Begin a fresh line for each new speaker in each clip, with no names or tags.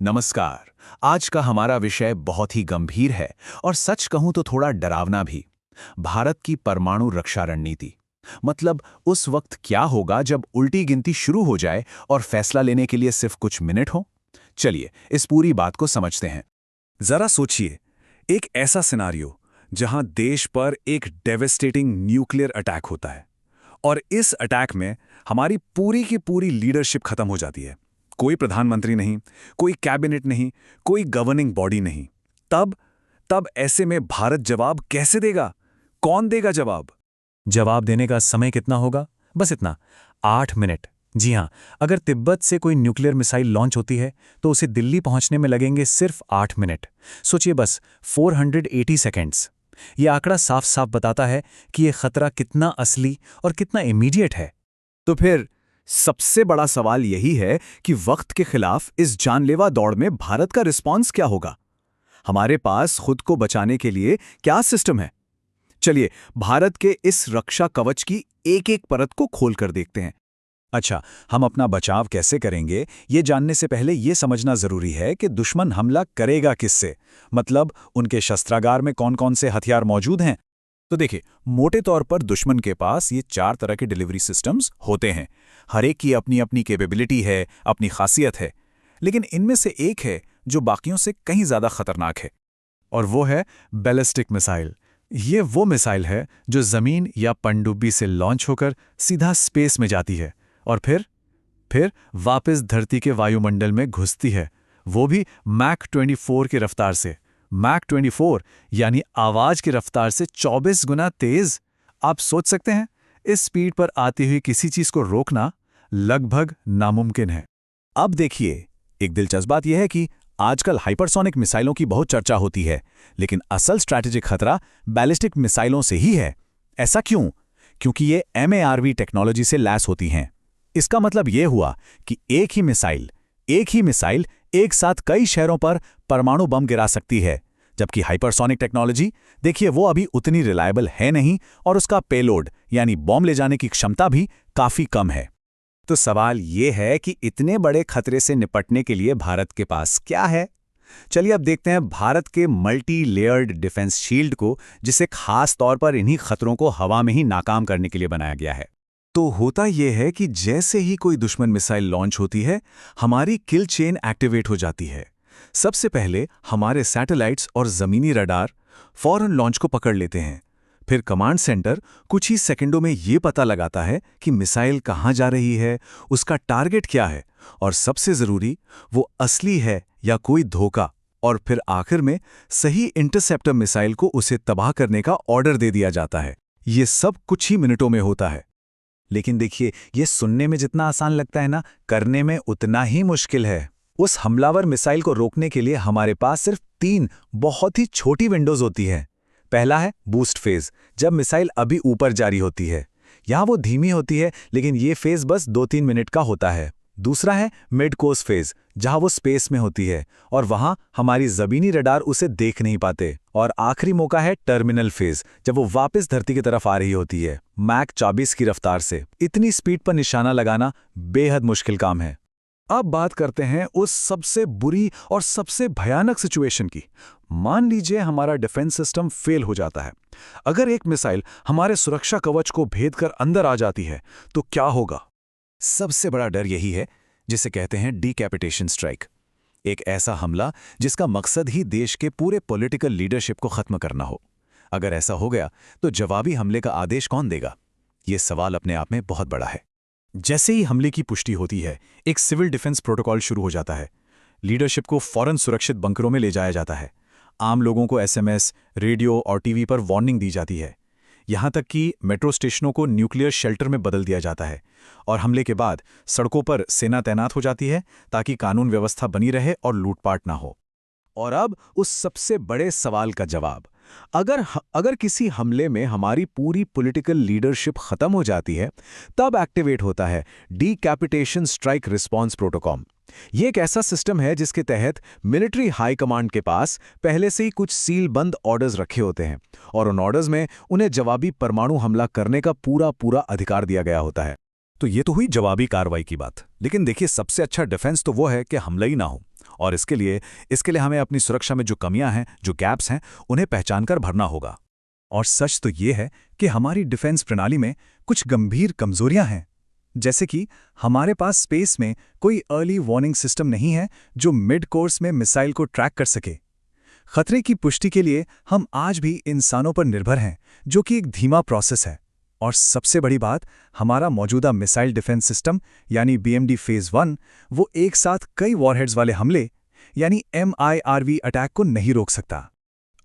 नमस्कार। आज का हमारा विषय बहुत ही गंभीर है और सच कहूं तो थोड़ा डरावना भी। भारत की परमाणु रक्षा रणनीति। मतलब उस वक्त क्या होगा जब उल्टी गिनती शुरू हो जाए और फैसला लेने के लिए सिर्फ कुछ मिनट हो। चलिए इस पूरी बात को समझते हैं।
जरा सोचिए, एक ऐसा सिनारियो जहां देश पर एक डेवेस्टेटिंग न्यूक्लियर अटैक होता है और इस अटैक में हमारी पूरी की पूरी लीडरशिप खत्म हो जाती है। कोई प्रधानमंत्री नहीं, कोई कैबिनेट नहीं, कोई गवर्निंग बॉडी नहीं। तब तब ऐसे में भारत जवाब कैसे देगा? कौन देगा जवाब?
जवाब देने का समय कितना होगा? बस इतना, 8 मिनट। जी हाँ, अगर तिब्बत से कोई न्यूक्लियर मिसाइल लॉन्च होती है तो उसे दिल्ली पहुंचने में लगेंगे सिर्फ 8 मिनट। सोचिए बस, 480 सेकेंड्स। ये आंकड़ा साफ साफ बताता है कि ये खतरा कितना असली और कितना इमीडिएट है।
तो फिर सबसे बड़ा सवाल यही है कि वक्त के खिलाफ इस जानलेवा दौड़ में भारत का रिस्पॉन्स क्या होगा? हमारे पास खुद को बचाने के लिए क्या सिस्टम है? चलिए भारत के इस रक्षा कवच की एक एक परत को खोलकर देखते हैं। अच्छा, हम अपना बचाव कैसे करेंगे, ये जानने से पहले ये समझना जरूरी है कि दुश्मन हमला करेगा किससे। मतलब उनके शस्त्रागार में कौन कौन से हथियार मौजूद हैं। तो देखिए, मोटे तौर पर दुश्मन के पास ये 4 तरह के डिलीवरी सिस्टम्स होते हैं। हर एक की अपनी अपनी कैपेबिलिटी है, अपनी खासियत है। लेकिन इनमें से एक है जो बाकियों से कहीं ज्यादा खतरनाक है, और वो है बैलिस्टिक मिसाइल। ये वो मिसाइल है जो जमीन या पनडुब्बी से लॉन्च होकर सीधा स्पेस में जाती है और फिर वापस धरती के वायुमंडल में घुसती है, वो भी मैक 24 की रफ्तार से। मैक 24 यानी आवाज की रफ्तार से 24 गुना तेज। आप सोच सकते हैं, इस स्पीड पर आती हुई किसी चीज को रोकना लगभग नामुमकिन है। अब देखिए, एक दिलचस्प बात यह है कि आजकल हाइपरसोनिक मिसाइलों की बहुत चर्चा होती है, लेकिन असल स्ट्रैटेजिक खतरा बैलिस्टिक मिसाइलों से ही है। ऐसा क्यों? क्योंकि ये MARV टेक्नोलॉजी से लैस होती हैं। इसका मतलब यह हुआ कि एक ही मिसाइल एक साथ कई शहरों पर परमाणु बम गिरा सकती है, जबकि हाइपरसोनिक टेक्नोलॉजी, देखिए, वो अभी उतनी रिलायबल है नहीं और उसका पेलोड यानी बम ले जाने की क्षमता भी काफी कम है। तो सवाल ये है कि इतने बड़े खतरे से निपटने के लिए भारत के पास क्या है? चलिए अब देखते हैं भारत के मल्टी लेयर्ड डिफेंस शील्ड को, जिसे खास तौर पर इन्हीं खतरों को हवा में ही नाकाम करने के लिए बनाया गया है। तो होता यह है कि जैसे ही कोई दुश्मन मिसाइल लॉन्च होती है, हमारी किल चेन एक्टिवेट हो जाती है। सबसे पहले हमारे सैटेलाइट्स और जमीनी रडार फौरन लॉन्च को पकड़ लेते हैं। फिर कमांड सेंटर कुछ ही सेकंडों में ये पता लगाता है कि मिसाइल कहाँ जा रही है, उसका टारगेट क्या है, और सबसे जरूरी, वो असली है या कोई धोखा। और फिर आखिर में सही इंटरसेप्टर मिसाइल को उसे तबाह करने का ऑर्डर दे दिया जाता है। ये सब कुछ ही मिनटों में होता है। लेकिन देखिए, ये सुनने में जितना आसान लगता है ना, करने में उतना ही मुश्किल है। उस हमलावर मिसाइल को रोकने के लिए हमारे पास सिर्फ 3 बहुत ही छोटी विंडोज होती हैं। पहला है बूस्ट फेज, जब मिसाइल अभी ऊपर जारी होती है। यहां वो धीमी होती है, लेकिन ये फेज बस 2-3 मिनट का होता है। दूसरा है मिड कोर्स फेज, जहां वो स्पेस में होती है और वहां हमारी जमीनी रडार उसे देख नहीं पाते। और आखिरी मौका है टर्मिनल फेज, जब वो वापस धरती की तरफ आ रही होती है मैक 24 की रफ्तार से। इतनी स्पीड पर निशाना लगाना बेहद मुश्किल काम है। अब बात करते हैं उस सबसे बुरी और सबसे भयानक सिचुएशन की। मान लीजिए हमारा डिफेंस सिस्टम फेल हो जाता है। अगर एक मिसाइल हमारे सुरक्षा कवच को भेद कर अंदर आ जाती है तो क्या होगा? सबसे बड़ा डर यही है, जिसे कहते हैं डिकैपिटेशन स्ट्राइक। एक ऐसा हमला जिसका मकसद ही देश के पूरे पॉलिटिकल लीडरशिप को खत्म करना हो। अगर ऐसा हो गया तो जवाबी हमले का आदेश कौन देगा? यह सवाल अपने आप में बहुत बड़ा है। जैसे ही हमले की पुष्टि होती है, एक सिविल डिफेंस प्रोटोकॉल शुरू हो जाता है। लीडरशिप को फौरन सुरक्षित बंकरों में ले जाया जाता है। आम लोगों को SMS, रेडियो और टीवी पर वार्निंग दी जाती है। यहां तक कि मेट्रो स्टेशनों को न्यूक्लियर शेल्टर में बदल दिया जाता है। और हमले के बाद सड़कों पर सेना तैनात हो जाती है, ताकि कानून व्यवस्था बनी रहे और लूटपाट ना हो। और अब उस सबसे बड़े सवाल का जवाब। अगर किसी हमले में हमारी पूरी पॉलिटिकल लीडरशिप खत्म हो जाती है, तब एक्टिवेट होता है डीकैपिटेशन स्ट्राइक रिस्पॉन्स प्रोटोकॉल। ये एक ऐसा सिस्टम है जिसके तहत मिलिट्री हाई कमांड के पास पहले से ही कुछ सील बंद ऑर्डर्स रखे होते हैं, और उन ऑर्डर्स में उन्हें जवाबी परमाणु हमला करने का पूरा अधिकार दिया गया होता है। तो ये तो हुई जवाबी कार्रवाई की बात। लेकिन देखिए, सबसे अच्छा डिफेंस तो वो है कि हमला ही ना हो। और इसके लिए हमें अपनी सुरक्षा में जो कमियां हैं, जो गैप्स हैं, उन्हें पहचान कर भरना होगा। और सच तो ये है कि हमारी डिफेंस प्रणाली में कुछ गंभीर कमजोरियां हैं। जैसे कि हमारे पास स्पेस में कोई अर्ली वार्निंग सिस्टम नहीं है जो मिड कोर्स में मिसाइल को ट्रैक कर सके। खतरे की पुष्टि के लिए हम आज भी इंसानों पर निर्भर हैं, जो कि एक धीमा प्रोसेस है। और सबसे बड़ी बात, हमारा मौजूदा मिसाइल डिफेंस सिस्टम यानी BMD फेज 1 वो एक साथ कई वॉरहेड्स वाले हमले यानी MIRV अटैक को नहीं रोक सकता।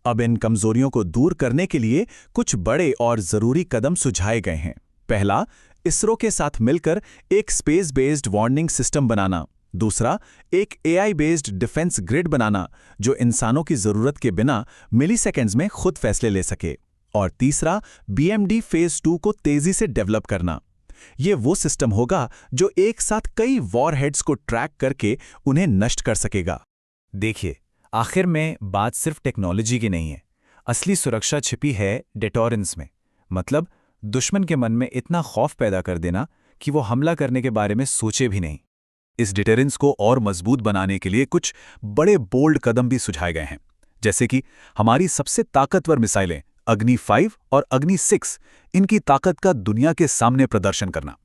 अब इन कमजोरियों को दूर करने के लिए कुछ बड़े और जरूरी कदम सुझाए गए हैं। पहला, इसरो के साथ मिलकर एक स्पेस बेस्ड वार्निंग सिस्टम बनाना। दूसरा, एक AI बेस्ड डिफेंस ग्रिड बनाना जो इंसानों की जरूरत के बिना मिलीसेकंड्स में खुद फैसले ले सके। और तीसरा, BMD फेज 2 को तेजी से डेवलप करना। ये वो सिस्टम होगा जो एक साथ कई वॉरहेड्स को ट्रैक करके उन्हें नष्ट कर सकेगा।
देखिए, आखिर में बात सिर्फ टेक्नोलॉजी की नहीं है। असली सुरक्षा छिपी है डेटोरेंस में, मतलब दुश्मन के मन में इतना खौफ पैदा कर देना कि वो हमला करने के बारे में सोचे भी नहीं।
इस डिटेरेंस को और मजबूत बनाने के लिए कुछ बड़े बोल्ड कदम भी सुझाए गए हैं, जैसे कि हमारी सबसे ताकतवर मिसाइलें अग्नि 5 और अग्नि 6, इनकी ताकत का दुनिया के सामने प्रदर्शन करना।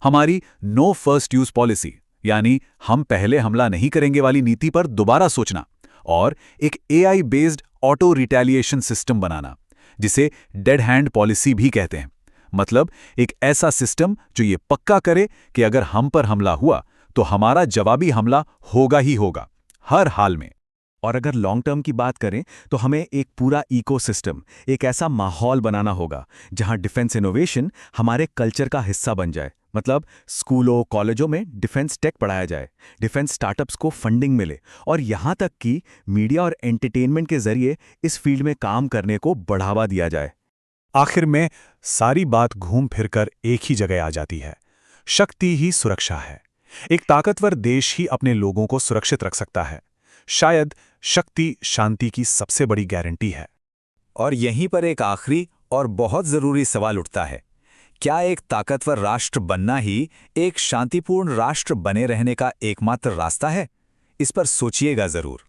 हमारी नो फर्स्ट यूज पॉलिसी यानी हम पहले हमला नहीं करेंगे वाली नीति पर दोबारा सोचना। और एक AI based auto retaliation system बनाना, जिसे डेड हैंड पॉलिसी भी कहते हैं। मतलब एक ऐसा सिस्टम जो ये पक्का करे कि अगर हम पर हमला हुआ तो हमारा जवाबी हमला होगा ही होगा, हर हाल में।
और अगर लॉन्ग टर्म की बात करें तो हमें एक पूरा इकोसिस्टम, एक ऐसा माहौल बनाना होगा जहां डिफेंस इनोवेशन हमारे कल्चर का हिस्सा बन जाए। मतलब स्कूलों कॉलेजों में डिफेंस टेक पढ़ाया जाए, डिफेंस स्टार्टअप्स को फंडिंग मिले और यहां तक कि मीडिया और एंटरटेनमेंट के जरिए इस फील्ड में काम करने को बढ़ावा दिया जाए।
आखिर में सारी बात घूम फिरकर एक ही जगह आ जाती है, शक्ति ही सुरक्षा है। एक ताकतवर देश ही अपने लोगों को सुरक्षित रख सकता है। शायद शक्ति शांति की सबसे बड़ी गारंटी है।
और यहीं पर एक आखिरी और बहुत जरूरी सवाल उठता है, क्या एक ताकतवर राष्ट्र बनना ही एक शांतिपूर्ण राष्ट्र बने रहने का एकमात्र रास्ता है? इस पर सोचिएगा जरूर।